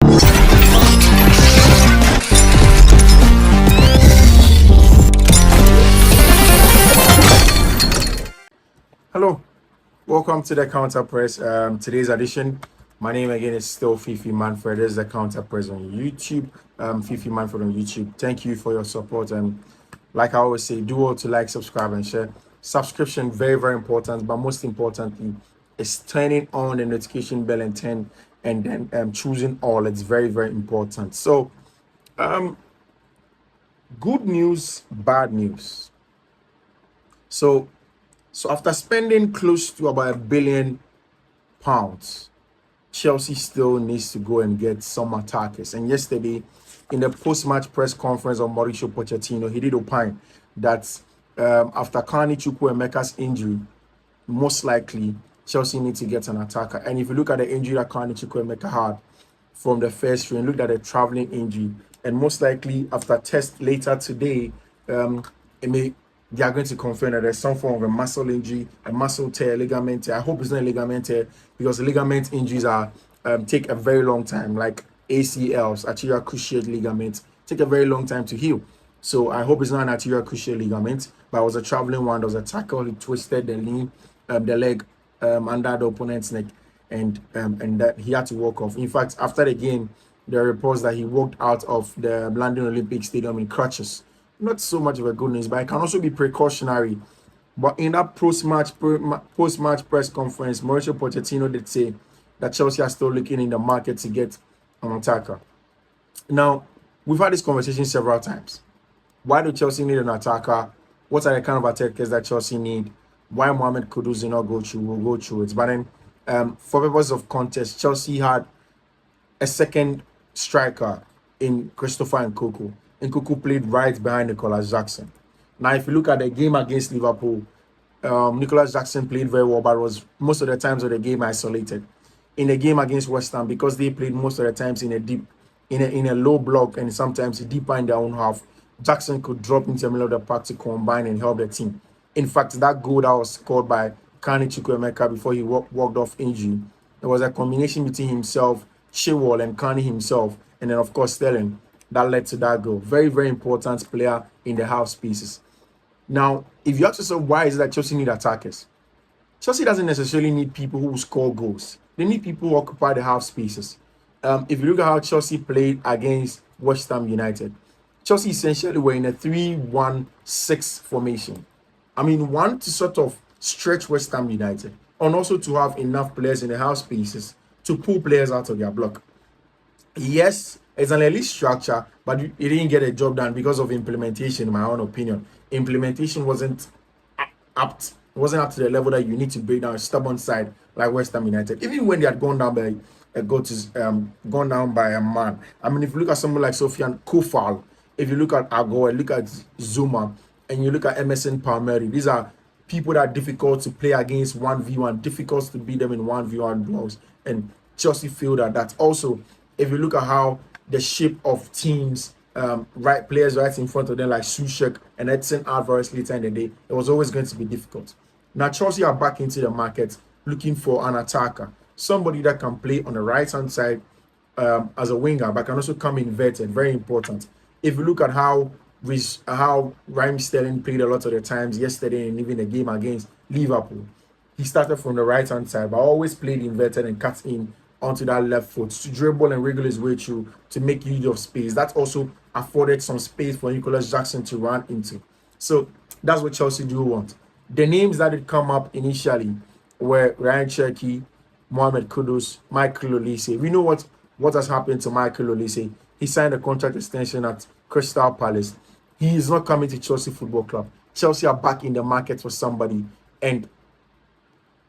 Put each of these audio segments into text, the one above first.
Hello, welcome to the Counter Press. Today's edition. My name again is still Fiifi-Manfred. This is the Counter Press on YouTube. Fiifi-Manfred on YouTube. Thank you for your support. And like I always say, do all to like, subscribe, and share. Subscription very very important, but most importantly, is turning on the notification bell and then choosing all. It's very very important. So, good news, bad news. So after spending close to about £1 billion, Chelsea still needs to go and get some attackers. And yesterday, in the post-match press conference of Mauricio Pochettino, he did opine that after Chukwuemeka's injury, most likely Chelsea need to get an attacker. And if you look at the injury that Chukwuemeka had from the first round, look at the traveling injury, and most likely after test later today, they are going to confirm that there's some form of a muscle injury, a muscle tear, ligament tear. I hope it's not a ligament tear, because ligament injuries are take a very long time, like ACLs, arterial cruciate ligaments, take a very long time to heal. So I hope it's not an arterial cruciate ligament, but it was a traveling one. There was a tackle. He twisted the leg under the opponent's neck, and that he had to walk off. In fact, after the game, there are reports that he walked out of the London Olympic Stadium in crutches. Not so much of a good news, but it can also be precautionary. But in that post-match press conference, Mauricio Pochettino did say that Chelsea are still looking in the market to get an attacker. Now, we've had this conversation several times. Why do Chelsea need an attacker? What are the kind of attackers that Chelsea need? Why Mohamed Kudus did not go through? We'll go through it. But then, for purpose of context, Chelsea had a second striker in Christopher Nkunku. Nkunku played right behind Nicolas Jackson. Now, if you look at the game against Liverpool, Nicolas Jackson played very well, but was most of the times of the game isolated. In the game against West Ham, because they played most of the times in a low block and sometimes deeper in their own half, Jackson could drop into the middle of the park to combine and help the team. In fact, that goal that was scored by Chukwuemeka before he walked off injury, there was a combination between himself, Chilwell, and Kane himself, and then of course Sterling, that led to that goal. Very, very important player in the half spaces. Now, if you ask yourself, why is it that Chelsea need attackers? Chelsea doesn't necessarily need people who score goals. They need people who occupy the half spaces. If you look at how Chelsea played against West Ham United, Chelsea essentially were in a 3-1-6 formation. I mean, one, to sort of stretch West Ham United, and also to have enough players in the half spaces to pull players out of their block. Yes, it's an elite structure, but it didn't get a job done because of implementation, in my own opinion. Implementation wasn't up to the level that you need to break down a stubborn side like West Ham United. Even when they had gone down by a man. I mean, if you look at someone like Sofian Koufal, if you look at Agor, look at Zuma, and you look at Emerson Palmieri, these are people that are difficult to play against 1v1, difficult to beat them in 1v1 duels. And Chelsea feel that. Also, if you look at how the shape of teams, players right in front of them like Soucek and Edson Alvarez later in the day, it was always going to be difficult. Now Chelsea are back into the market looking for an attacker, somebody that can play on the right hand side as a winger, but can also come inverted. Very important. If you look at how Raheem Sterling played a lot of the times yesterday and even the game against Liverpool, he started from the right hand side, but always played inverted and cut in onto that left foot to dribble and wriggle his way through to make use of space. That also afforded some space for Nicolas Jackson to run into. So that's what Chelsea do want. The names that had come up initially were Ryan Cherky, Mohamed Kudus, Michael Olise. We know what has happened to Michael Olise. He signed a contract extension at Crystal Palace. He is not coming to Chelsea Football Club. Chelsea are back in the market for somebody. And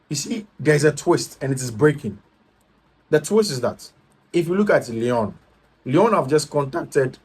you see, there's a twist and it is breaking. The twist is that if you look at Lyon have just contacted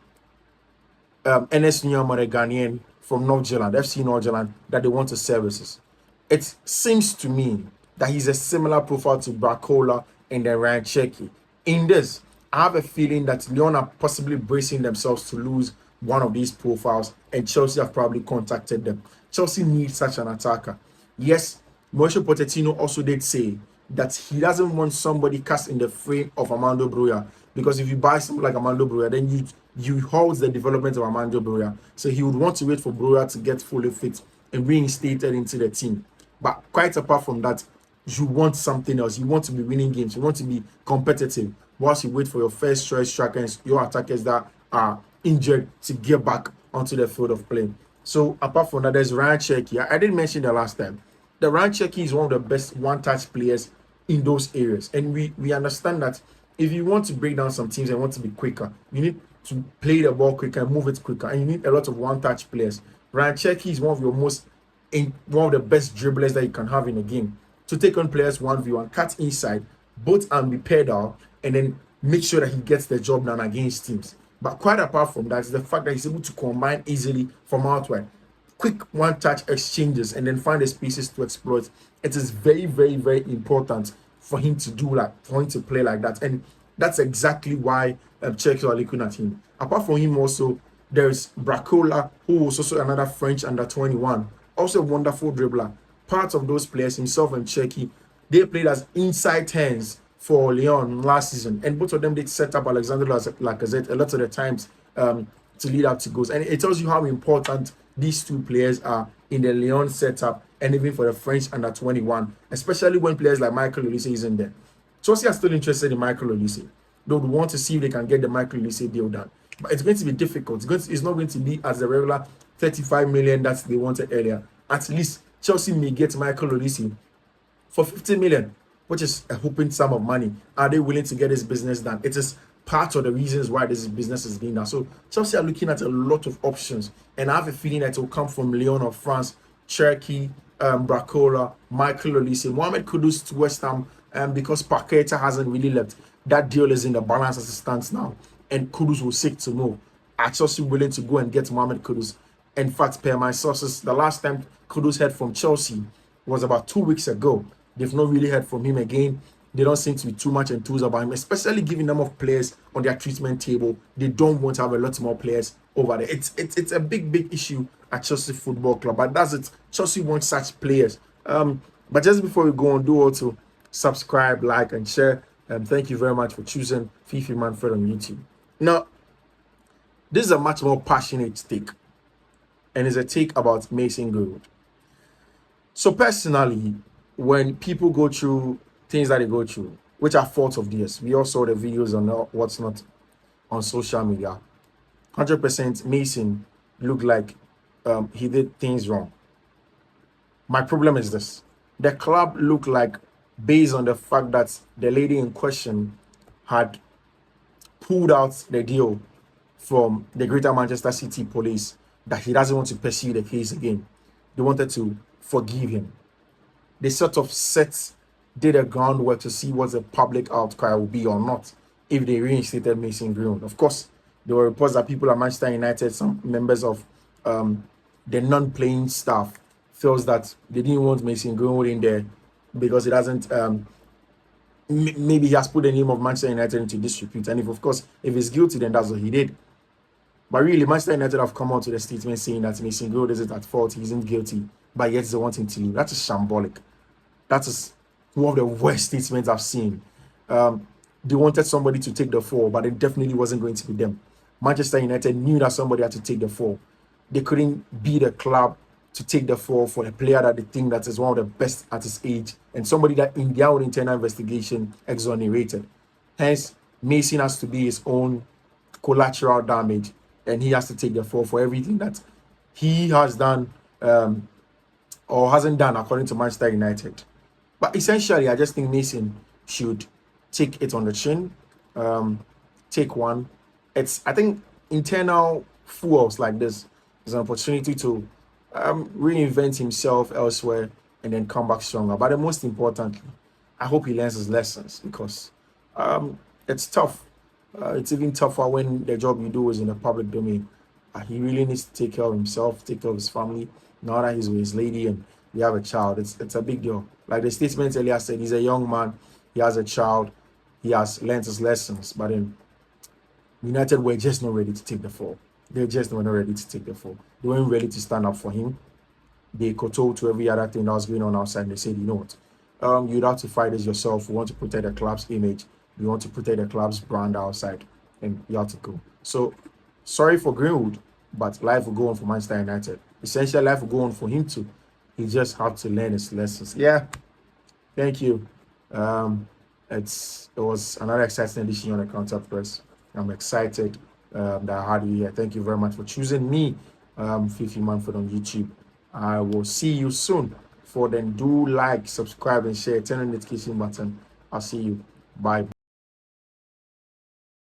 NS Nyamare Ghanaian from North Zealand, FC North Zealand, that they want his services. It seems to me that he's a similar profile to Barcola and then Ryan Cherky. In this, I have a feeling that Lyon are possibly bracing themselves to lose one of these profiles, and Chelsea have probably contacted them. Chelsea needs such an attacker. Yes, Mauricio Pochettino also did say that he doesn't want somebody cast in the frame of Armando Broja, because if you buy something like Armando Broja, then you halt the development of Armando Broja. So he would want to wait for Broja to get fully fit and reinstated into the team. But quite apart from that, you want something else. You want to be winning games. You want to be competitive whilst you wait for your first choice strikers, your attackers that are injured to get back onto the field of play. So apart from that, there's Ryan Cherki. I didn't mention that last time. The Ryan Cherki is one of the best one-touch players in those areas. And we understand that if you want to break down some teams and want to be quicker, you need to play the ball quicker and move it quicker. And you need a lot of one-touch players. Ryan Cherki is one of one of the best dribblers that you can have in a game. To take on players 1v1, cut inside, both and be pedal, and then make sure that he gets the job done against teams. But quite apart from that, is the fact that he's able to combine easily from outside. Quick one-touch exchanges and then find the spaces to exploit. It is very, very, very important for him to do that, for him to play like that. And that's exactly why Cherki are looking at him. Apart from him also, there's Bracola, who was also another French under-21. Also a wonderful dribbler. Part of those players, himself and Cherki, they played as inside 10s for Lyon last season. And both of them did set up Alexander Lacazette a lot of the times to lead up to goals. And it tells you how important these two players are in the Lyon setup and even for the French under-21, especially when players like Michael Olise isn't there. Chelsea are still interested in Michael Olise. They would want to see if they can get the Michael Olise deal done. But it's going to be difficult. It's not going to be as the regular 35 million that they wanted earlier. At least Chelsea may get Michael Olise for 50 million, which is a whopping sum of money. Are they willing to get this business done? It is part of the reasons why this business is being done. So Chelsea are looking at a lot of options, and I have a feeling that it will come from Lyon or France, Cherki, Bracola, Michael Olise, Mohamed Kudus to West Ham, because Paqueta hasn't really left. That deal is in the balance as it stands now, and Kudus will seek to move. Are Chelsea willing to go and get Mohamed Kudus? In fact, per my sources, the last time Kudus heard from Chelsea was about 2 weeks ago. They've not really heard from him again. They don't seem to be too much enthused about him, especially giving them of players on their treatment table. They don't want to have a lot more players over there. It's a big issue at Chelsea Football Club, but that's it. Chelsea wants such players. But just before we go on, do also subscribe, like, and share. Thank you very much for choosing Fiifi-Manfred on YouTube. Now, this is a much more passionate take, and it's a take about Mason Greenwood. So personally, when people go through things that they go through, which are faults of theirs, we all saw the videos on what's not on social media. 100% Mason looked like he did things wrong. My problem is this: the club looked like, based on the fact that the lady in question had pulled out the deal from the Greater Manchester City Police, that he doesn't want to pursue the case again. They wanted to forgive him. They sort of did a groundwork to see what the public outcry will be or not if they reinstated Mason Greenwood. Of course, there were reports that people at Manchester United, some members of the non-playing staff, feels that they didn't want Mason Greenwood in there because it doesn't. Maybe he has put the name of Manchester United into disrepute, and if he's guilty, then that's what he did. But really, Manchester United have come out with a statement saying that Mason Greenwood isn't at fault, he isn't guilty, but yet they want him to leave. That is shambolic. That is one of the worst statements I've seen. They wanted somebody to take the fall, but it definitely wasn't going to be them. Manchester United knew that somebody had to take the fall. They couldn't be the club to take the fall for a player that they think that is one of the best at his age, and somebody that in their own internal investigation exonerated. Hence, Mason has to be his own collateral damage, and he has to take the fall for everything that he has done or hasn't done according to Manchester United. But essentially, I just think Mason should take it on the chin. Take one. I think internal fools like this is an opportunity to reinvent himself elsewhere and then come back stronger. But most importantly, I hope he learns his lessons, because it's tough. It's even tougher when the job you do is in the public domain. He really needs to take care of himself, take care of his family. Now that he's with his lady and we have a child, it's a big deal. Like the statement earlier said, he's a young man, he has a child, he has learned his lessons, but then United were just not ready to take the fall. They just were not ready to take the fall. They weren't ready to stand up for him. They kowtowed to every other thing that was going on outside. They said, you know what, you'd have to fight this yourself. We want to protect the club's image. We want to protect the club's brand outside. In the article. So sorry for Greenwood, but life will go on for Manchester United. Essentially, life will go on for him too. He just had to learn his lessons. Yeah, thank you. It was another exciting edition on the Counter Press. I'm excited that I had you here. Thank you very much for choosing me, Fiifi-Manfred on YouTube. I will see you soon. For then, do like, subscribe, and share. Turn on the notification button. I'll see you. Bye.